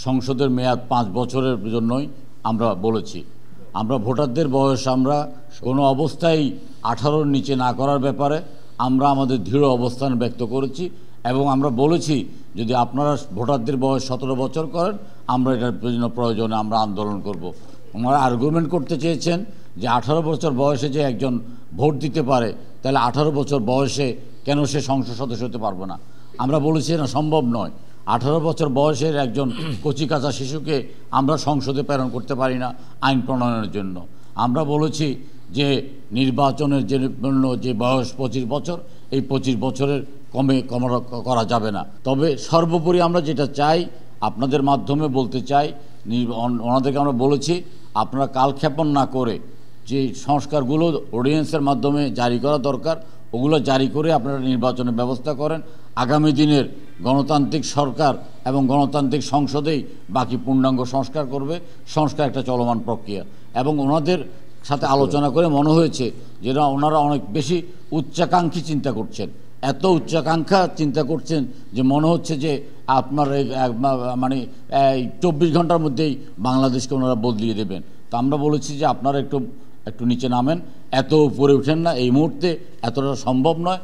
সংসদের মেয়াদ 5 বছরের জন্যই আমরা বলেছি। আমরা ভোটারদের বয়স আমরা কোনো অবস্থায় 18-র নিচে না করার ব্যাপারে আমরা আমাদের দৃঢ় অবস্থান ব্যক্ত করেছি এবং আমরা বলেছি যদি আপনারা ভোটারদের বয়স 17 বছর করেন আমরা এটার প্রয়োজনে আমরা আন্দোলন করব। ওনারা আর্গুমেন্ট করতে চেয়েছেন যে 18 বছর বয়সে যে একজন ভোট দিতে পারে তাহলে 18 বছর বয়সে কেন সে সংসদ সদস্য হতে পারবে না। আমরা বলেছি না, সম্ভব নয়। 18 বছর বয়সের একজন কচিকাঁচা শিশুকে আমরা সংসদে প্রেরণ করতে পারি না আইন প্রণয়নের জন্য। আমরা বলেছি যে নির্বাচনের জন্য যে বয়স 25 বছর, এই 25 বছরের কমে করা যাবে না। তবে সর্বোপরি আমরা যেটা চাই, আপনাদের মাধ্যমে বলতে চাই, ওনাদেরকে আমরা বলেছি আপনারা কালক্ষেপণ না করে যে সংস্কারগুলো অর্ডিন্যান্সের মাধ্যমে জারি করা দরকার ওগুলো জারি করে আপনারা নির্বাচনের ব্যবস্থা করেন। আগামী দিনের গণতান্ত্রিক সরকার এবং গণতান্ত্রিক সংসদেই বাকি পূর্ণাঙ্গ সংস্কার করবে। সংস্কার একটা চলমান প্রক্রিয়া এবং ওনাদের সাথে আলোচনা করে মনে হয়েছে যে ওনারা অনেক বেশি উচ্চাকাঙ্ক্ষী চিন্তা করছেন, এত উচ্চাকাঙ্ক্ষা চিন্তা করছেন যে মনে হচ্ছে যে আপনার মানে 24 ঘন্টার মধ্যেই বাংলাদেশকে ওনারা বদলিয়ে দেবেন। তো আমরা বলেছি যে আপনারা একটু নিচে নামেন, এত উপরে উঠেন না, এই মুহূর্তে এতটা সম্ভব নয়।